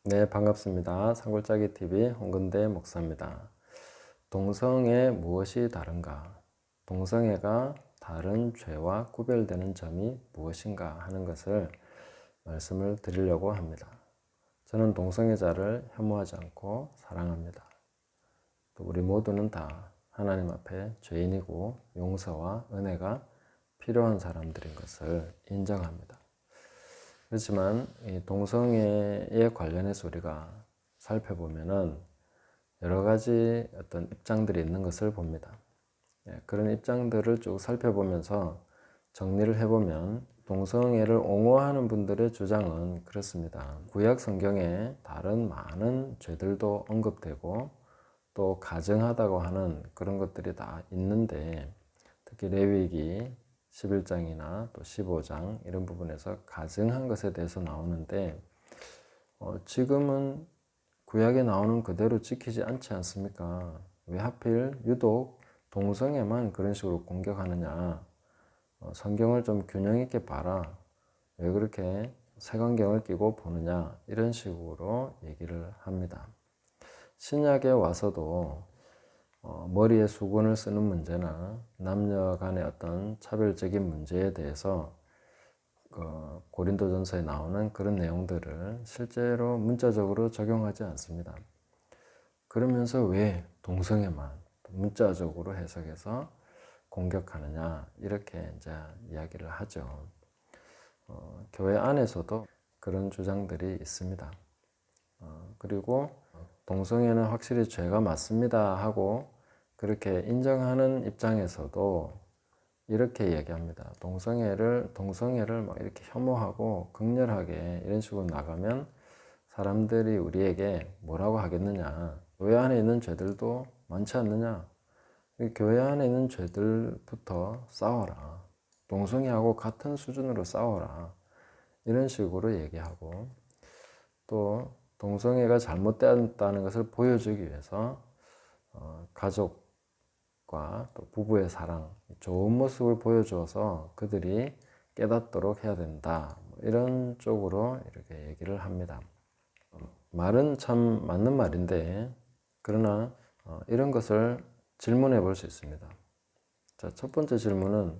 네, 반갑습니다. 산골짜기 TV 홍근대 목사입니다. 동성애 무엇이 다른가? 동성애가 다른 죄와 구별되는 점이 무엇인가 하는 것을 말씀을 드리려고 합니다. 저는 동성애자를 혐오하지 않고 사랑합니다. 또 우리 모두는 다 하나님 앞에 죄인이고 용서와 은혜가 필요한 사람들인 것을 인정합니다. 그렇지만 이 동성애에 관련해서 우리가 살펴보면은 여러 가지 어떤 입장들이 있는 것을 봅니다. 그런 입장들을 쭉 살펴보면서 정리를 해보면 동성애를 옹호하는 분들의 주장은 그렇습니다. 구약 성경에 다른 많은 죄들도 언급되고 또 가증하다고 하는 그런 것들이 다 있는데, 특히 레위기 11장이나 또 15장 이런 부분에서 가증한 것에 대해서 나오는데, 지금은 구약에 나오는 그대로 지키지 않지 않습니까? 왜 하필 유독 동성애만 그런 식으로 공격하느냐? 성경을 좀 균형 있게 봐라. 왜 그렇게 색안경을 끼고 보느냐? 이런 식으로 얘기를 합니다. 신약에 와서도 머리에 수건을 쓰는 문제나 남녀 간의 어떤 차별적인 문제에 대해서 고린도전서에 나오는 그런 내용들을 실제로 문자적으로 적용하지 않습니다. 그러면서 왜 동성애만 문자적으로 해석해서 공격하느냐, 이렇게 이제 이야기를 하죠. 교회 안에서도 그런 주장들이 있습니다. 그리고 동성애는 확실히 죄가 맞습니다 하고 그렇게 인정하는 입장에서도 이렇게 얘기합니다. 동성애를 막 이렇게 혐오하고 극렬하게 이런 식으로 나가면 사람들이 우리에게 뭐라고 하겠느냐. 교회 안에 있는 죄들도 많지 않느냐. 교회 안에 있는 죄들부터 싸워라. 동성애하고 같은 수준으로 싸워라. 이런 식으로 얘기하고, 또 동성애가 잘못되었다는 것을 보여주기 위해서 가족과 또 부부의 사랑, 좋은 모습을 보여줘서 그들이 깨닫도록 해야 된다. 이런 쪽으로 이렇게 얘기를 합니다. 말은 참 맞는 말인데, 그러나 이런 것을 질문해 볼 수 있습니다. 자, 첫 번째 질문은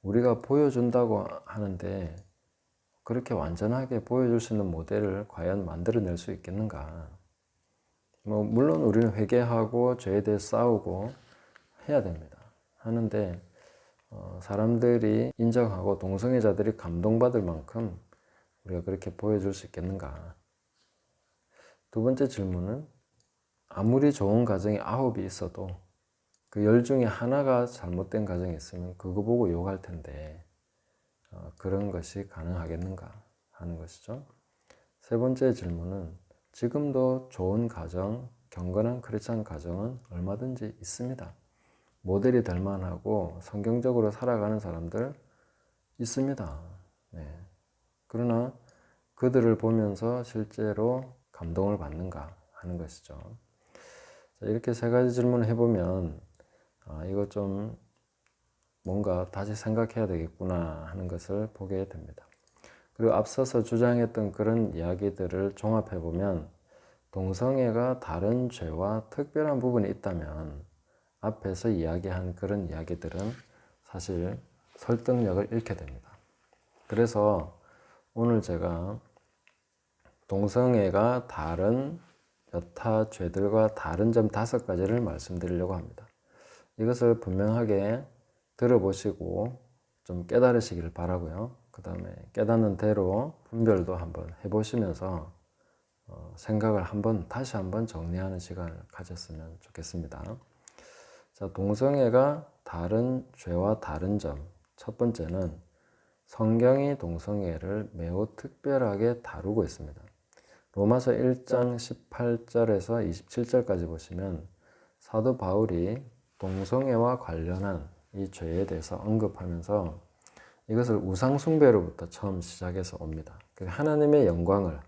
우리가 보여준다고 하는데 그렇게 완전하게 보여줄 수 있는 모델을 과연 만들어낼 수 있겠는가? 물론 우리는 회개하고 죄에 대해 싸우고 해야 됩니다. 하는데 사람들이 인정하고 동성애자들이 감동받을 만큼 우리가 그렇게 보여줄 수 있겠는가? 두 번째 질문은 아무리 좋은 가정이 9이 있어도 그 10 중에 하나가 잘못된 가정이 있으면 그거 보고 욕할 텐데 그런 것이 가능하겠는가 하는 것이죠. 세 번째 질문은 지금도 좋은 가정, 경건한 크리스찬 가정은 얼마든지 있습니다. 모델이 될 만하고 성경적으로 살아가는 사람들 있습니다. 네. 그러나 그들을 보면서 실제로 감동을 받는가 하는 것이죠. 자, 이렇게 세 가지 질문을 해보면 이거 좀 뭔가 다시 생각해야 되겠구나 하는 것을 보게 됩니다. 그리고 앞서서 주장했던 그런 이야기들을 종합해보면 동성애가 다른 죄와 특별한 부분이 있다면 앞에서 이야기한 그런 이야기들은 사실 설득력을 잃게 됩니다. 그래서 오늘 제가 동성애가 다른 여타 죄들과 다른 점 5가지를 말씀드리려고 합니다. 이것을 분명하게 들어보시고 좀 깨달으시기를 바라고요. 그 다음에 깨닫는 대로 분별도 한번 해보시면서 생각을 다시 한번 정리하는 시간을 가졌으면 좋겠습니다. 자, 동성애가 다른 죄와 다른 점. 첫 번째는 성경이 동성애를 매우 특별하게 다루고 있습니다. 로마서 1장 18절에서 27절까지 보시면 사도 바울이 동성애와 관련한 이 죄에 대해서 언급하면서 이것을 우상숭배로부터 처음 시작해서 옵니다. 하나님의 영광을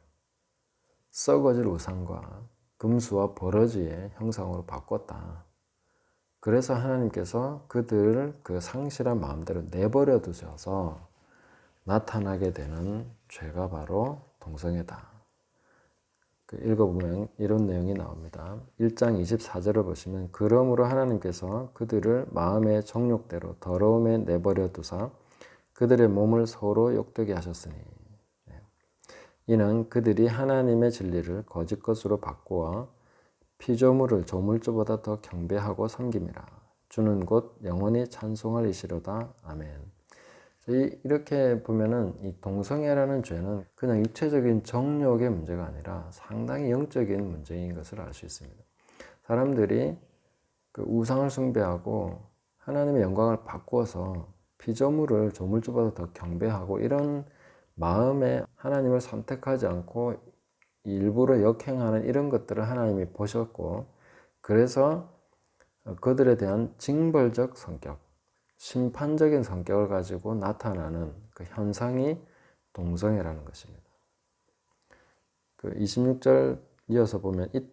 썩어질 우상과 금수와 버러지의 형상으로 바꿨다. 그래서 하나님께서 그들을 그 상실한 마음대로 내버려 두셔서 나타나게 되는 죄가 바로 동성애다. 읽어보면 이런 내용이 나옵니다. 1장 24절을 보시면 그러므로 하나님께서 그들을 마음의 정욕대로 더러움에 내버려 두사 그들의 몸을 서로 욕되게 하셨으니 이는 그들이 하나님의 진리를 거짓 것으로 바꾸어 피조물을 조물주보다 더 경배하고 섬김이라. 주는 곧 영원히 찬송할 이시로다. 아멘. 이렇게 보면은 이 동성애라는 죄는 그냥 육체적인 정욕의 문제가 아니라 상당히 영적인 문제인 것을 알 수 있습니다. 사람들이 그 우상을 숭배하고 하나님의 영광을 바꾸어서 피조물을 조물주보다 더 경배하고 이런 마음에 하나님을 선택하지 않고 일부러 역행하는 이런 것들을 하나님이 보셨고, 그래서 그들에 대한 징벌적 성격, 심판적인 성격을 가지고 나타나는 그 현상이 동성애라는 것입니다. 그 26절 이어서 보면 이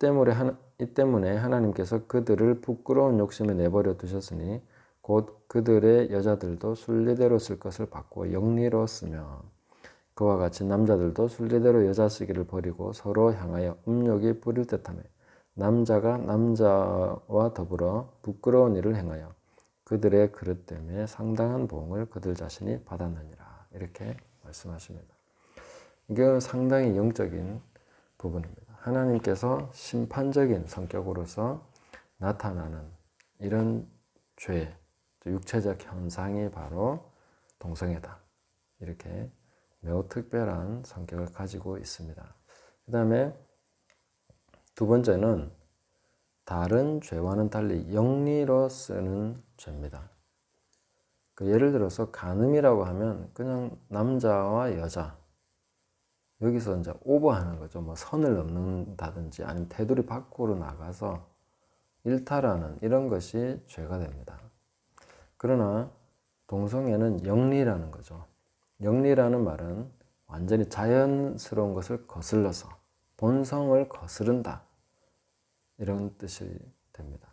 때문에 하나님께서 그들을 부끄러운 욕심에 내버려 두셨으니 곧 그들의 여자들도 순리대로 쓸 것을 바꾸어 영리로 쓰며 그와 같이 남자들도 순리대로 여자 쓰기를 버리고 서로 향하여 음욕이 부릴 듯하며 남자가 남자와 더불어 부끄러운 일을 행하여 그들의 그릇 때문에 상당한 보응을 그들 자신이 받았느니라. 이렇게 말씀하십니다. 이게 상당히 영적인 부분입니다. 하나님께서 심판적인 성격으로서 나타나는 이런 죄, 육체적 현상이 바로 동성애다. 이렇게 매우 특별한 성격을 가지고 있습니다. 그 다음에 두 번째는 다른 죄와는 달리 영리로 쓰는 죄입니다. 예를 들어서 간음이라고 하면 그냥 남자와 여자, 여기서 이제 오버하는 거죠. 뭐 선을 넘는다든지 아니면 테두리 밖으로 나가서 일탈하는 이런 것이 죄가 됩니다. 그러나 동성애는 영리라는 거죠. 영리라는 말은 완전히 자연스러운 것을 거슬러서 본성을 거스른다, 이런 뜻이 됩니다.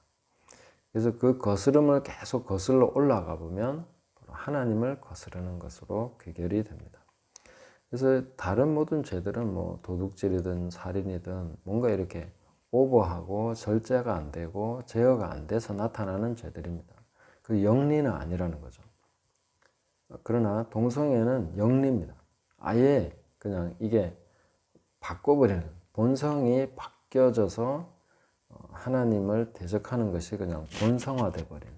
그래서 그 거스름을 계속 거슬러 올라가 보면 하나님을 거스르는 것으로 귀결이 됩니다. 그래서 다른 모든 죄들은 뭐 도둑질이든 살인이든 뭔가 이렇게 오버하고 절제가 안 되고 제어가 안 돼서 나타나는 죄들입니다. 그 영리는 아니라는 거죠. 그러나 동성애는 영리입니다. 아예 그냥 이게 바꿔버리는, 본성이 바뀌어져서 하나님을 대적하는 것이 그냥 본성화돼 버린,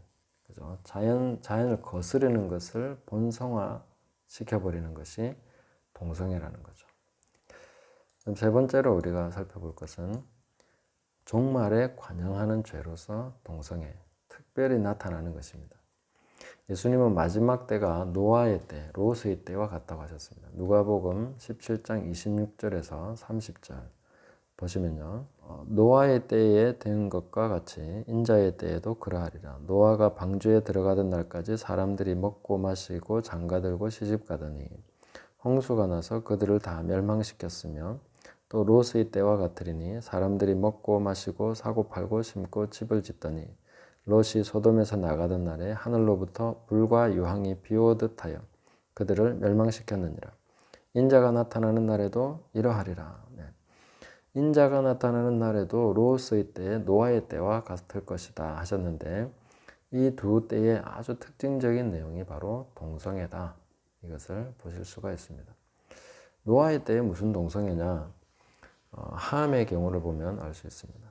그죠? 자연을 거스르는 것을 본성화 시켜버리는 것이 동성애라는 거죠. 그럼 세 번째로 우리가 살펴볼 것은 종말에 관영하는 죄로서 동성애, 특별히 나타나는 것입니다. 예수님은 마지막 때가 노아의 때, 롯의 때와 같다고 하셨습니다. 누가복음 17장 26절에서 30절 보시면요. 노아의 때에 된 것과 같이 인자의 때에도 그러하리라. 노아가 방주에 들어가던 날까지 사람들이 먹고 마시고 장가들고 시집가더니 홍수가 나서 그들을 다 멸망시켰으며 또 롯의 때와 같으리니 사람들이 먹고 마시고 사고 팔고 심고 집을 짓더니 롯이 소돔에서 나가던 날에 하늘로부터 불과 유황이 비오듯 하여 그들을 멸망시켰느니라. 인자가 나타나는 날에도 이러하리라. 인자가 나타나는 날에도 롯의 때, 노아의 때와 같을 것이다 하셨는데 이 두 때의 아주 특징적인 내용이 바로 동성애다. 이것을 보실 수가 있습니다. 노아의 때에 무슨 동성애냐? 함의 경우를 보면 알 수 있습니다.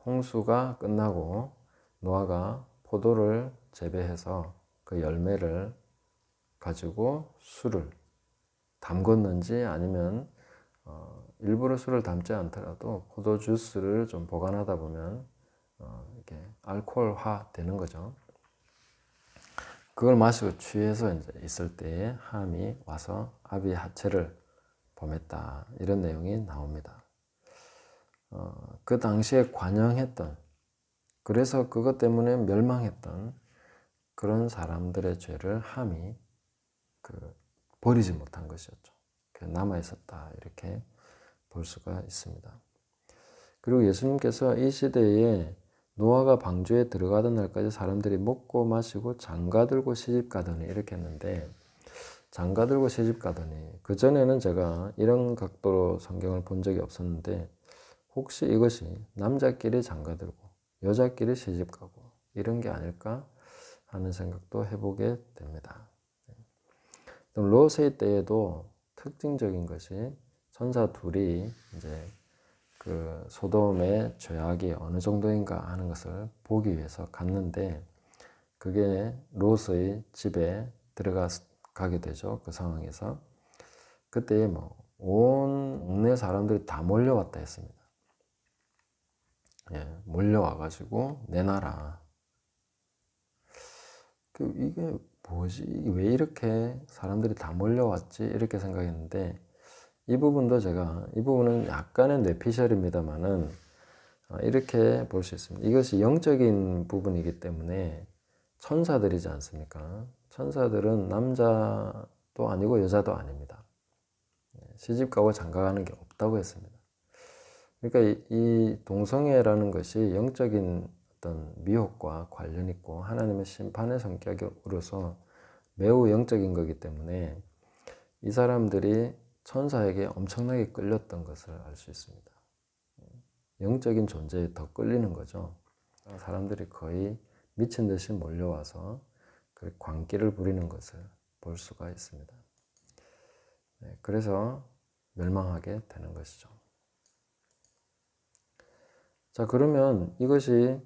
홍수가 끝나고 노아가 포도를 재배해서 그 열매를 가지고 술을 담궜는지 아니면 일부러 술을 담지 않더라도 포도 주스를 좀 보관하다 보면 이렇게 알코올화 되는 거죠. 그걸 마시고 취해서 이제 있을 때에 함이 와서 아비의 하체를 범했다, 이런 내용이 나옵니다. 그 당시에 관영했던, 그래서 그것 때문에 멸망했던 그런 사람들의 죄를 함이 버리지 못한 것이었죠. 남아 있었다, 이렇게 볼 수가 있습니다. 그리고 예수님께서 이 시대에 노아가 방주에 들어가던 날까지 사람들이 먹고 마시고 장가들고 시집가더니 이렇게 했는데 장가 들고 시집 가더니, 그전에는 제가 이런 각도로 성경을 본 적이 없었는데 혹시 이것이 남자끼리 장가 들고 여자끼리 시집 가고 이런 게 아닐까 하는 생각도 해보게 됩니다. 롯의 때에도 특징적인 것이 천사 둘이 이제 그 소돔의 죄악이 어느 정도인가 하는 것을 보기 위해서 갔는데, 그게 롯의 집에 들어가게 되죠. 그 상황에서 그때 온 동네 사람들이 다 몰려왔다 했습니다. 예, 몰려와가지고 내놔라. 이게 뭐지? 왜 이렇게 사람들이 다 몰려왔지? 이렇게 생각했는데, 이 부분은 약간의 뇌피셜입니다만은 이렇게 볼 수 있습니다. 이것이 영적인 부분이기 때문에 천사들이지 않습니까? 천사들은 남자도 아니고 여자도 아닙니다. 시집가고 장가가는 게 없다고 했습니다. 그러니까 이 동성애라는 것이 영적인 어떤 미혹과 관련 있고 하나님의 심판의 성격으로서 매우 영적인 거기 때문에 이 사람들이 천사에게 엄청나게 끌렸던 것을 알 수 있습니다. 영적인 존재에 더 끌리는 거죠. 사람들이 거의 미친 듯이 몰려와서 그 광기를 부리는 것을 볼 수가 있습니다. 그래서 멸망하게 되는 것이죠. 자, 그러면 이것이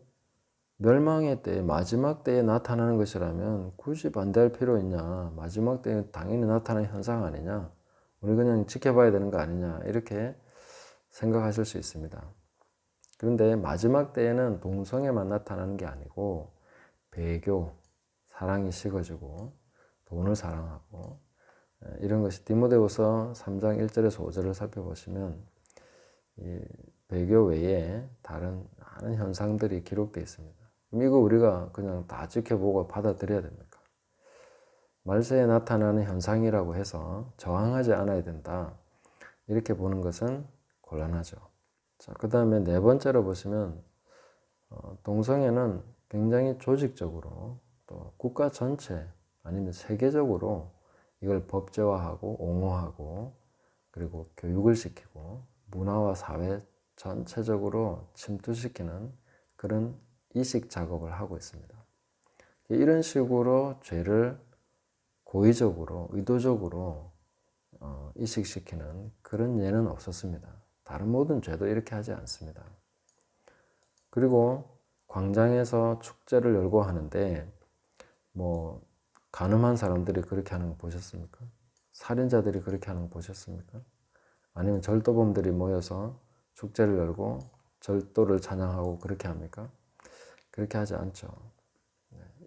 멸망의 때, 마지막 때에 나타나는 것이라면 굳이 반대할 필요 있냐? 마지막 때에 당연히 나타나는 현상 아니냐? 우리 그냥 지켜봐야 되는 거 아니냐? 이렇게 생각하실 수 있습니다. 그런데 마지막 때에는 동성애만 나타나는 게 아니고 배교, 사랑이 식어지고 돈을 사랑하고 이런 것이 디모데후서 3장 1절에서 5절을 살펴보시면 이 배교 외에 다른 많은 현상들이 기록되어 있습니다. 그럼 이거 우리가 그냥 다 지켜보고 받아들여야 됩니까? 말세에 나타나는 현상이라고 해서 저항하지 않아야 된다. 이렇게 보는 것은 곤란하죠. 자, 그 다음에 네 번째로 보시면 동성애는 굉장히 조직적으로 또 국가 전체 아니면 세계적으로 이걸 법제화하고 옹호하고 그리고 교육을 시키고 문화와 사회 전체적으로 침투시키는 그런 이식 작업을 하고 있습니다. 이런 식으로 죄를 고의적으로 의도적으로 이식시키는 그런 예는 없었습니다. 다른 모든 죄도 이렇게 하지 않습니다. 그리고 광장에서 축제를 열고 하는데 간음한 사람들이 그렇게 하는 거 보셨습니까? 살인자들이 그렇게 하는 거 보셨습니까? 아니면 절도범들이 모여서 축제를 열고 절도를 찬양하고 그렇게 합니까? 그렇게 하지 않죠.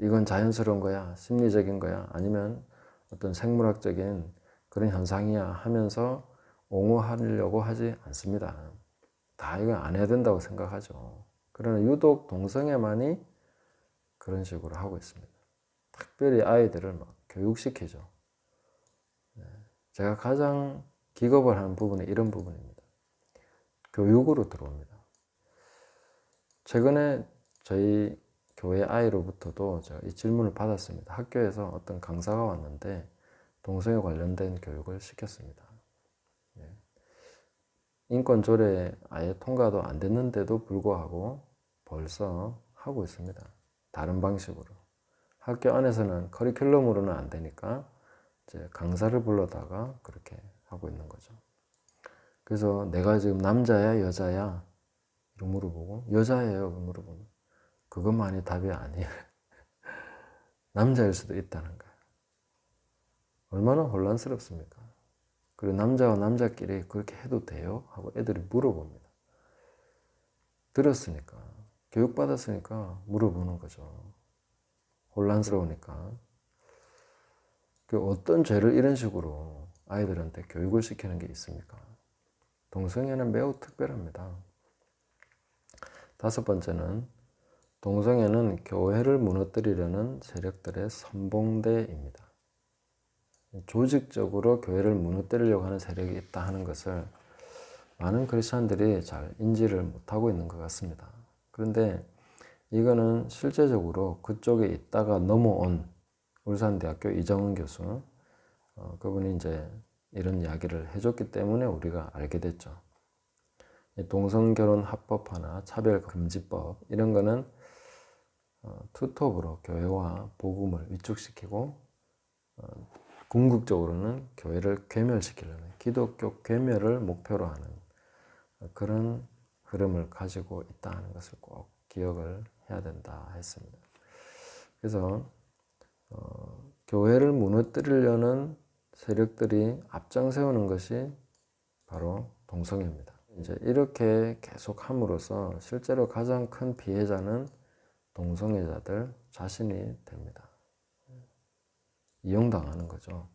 이건 자연스러운 거야, 심리적인 거야, 아니면 어떤 생물학적인 그런 현상이야 하면서 옹호하려고 하지 않습니다. 다 이거 안 해야 된다고 생각하죠. 그러나 유독 동성애만이 그런 식으로 하고 있습니다. 특별히 아이들을 막 교육시키죠. 제가 가장 기겁을 하는 부분이 이런 부분입니다. 교육으로 들어옵니다. 최근에 저희 교회 아이로부터도 제가 이 질문을 받았습니다. 학교에서 어떤 강사가 왔는데 동성애 관련된 교육을 시켰습니다. 인권 조례 아예 통과도 안 됐는데도 불구하고 벌써 하고 있습니다. 다른 방식으로. 학교 안에서는 커리큘럼으로는 안 되니까 이제 강사를 불러다가 그렇게 하고 있는 거죠. 그래서 내가 지금 남자야 여자야 이렇게 물어보고 여자예요 물어보면 그것만이 답이 아니에요. 남자일 수도 있다는 거예요. 얼마나 혼란스럽습니까? 그리고 남자와 남자끼리 그렇게 해도 돼요? 하고 애들이 물어봅니다. 들었으니까 교육받았으니까 물어보는 거죠. 혼란스러우니까. 어떤 죄를 이런 식으로 아이들한테 교육을 시키는 게 있습니까? 동성애는 매우 특별합니다. 다섯 번째는 동성애는 교회를 무너뜨리려는 세력들의 선봉대입니다. 조직적으로 교회를 무너뜨리려고 하는 세력이 있다 하는 것을 많은 크리스찬들이 잘 인지를 못하고 있는 것 같습니다. 그런데 이거는 실제적으로 그쪽에 있다가 넘어온 울산대학교 이정은 교수, 그분이 이제 이런 이야기를 해줬기 때문에 우리가 알게 됐죠. 동성결혼 합법화나 차별금지법 이런 거는 투톱으로 교회와 복음을 위축시키고 궁극적으로는 교회를 괴멸시키려는 기독교 괴멸을 목표로 하는 그런 흐름을 가지고 있다는 것을 꼭 기억을 해야 된다 했습니다. 그래서 교회를 무너뜨리려는 세력들이 앞장세우는 것이 바로 동성애입니다. 이제 이렇게 계속 함으로써 실제로 가장 큰 피해자는 동성애자들 자신이 됩니다. 이용당하는 거죠.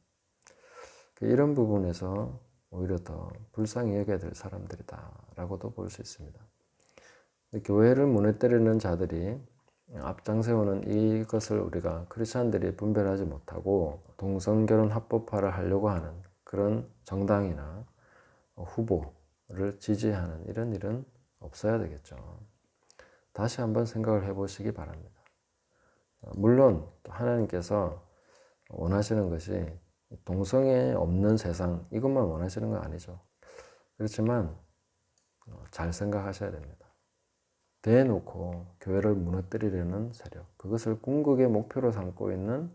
이런 부분에서 오히려 더 불쌍히 여겨야 될 사람들이다 라고도 볼 수 있습니다. 교회를 무너뜨리는 자들이 앞장세우는 이것을 우리가 크리스찬들이 분별하지 못하고 동성결혼 합법화를 하려고 하는 그런 정당이나 후보를 지지하는 이런 일은 없어야 되겠죠. 다시 한번 생각을 해보시기 바랍니다. 물론 하나님께서 원하시는 것이 동성애 없는 세상 이것만 원하시는 건 아니죠. 그렇지만 잘 생각하셔야 됩니다. 대놓고 교회를 무너뜨리려는 세력, 그것을 궁극의 목표로 삼고 있는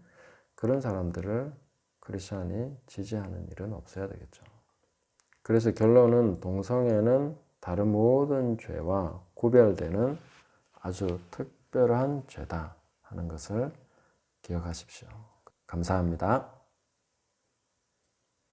그런 사람들을 크리스천이 지지하는 일은 없어야 되겠죠. 그래서 결론은 동성애는 다른 모든 죄와 구별되는 아주 특별한 죄다 하는 것을 기억하십시오. 감사합니다.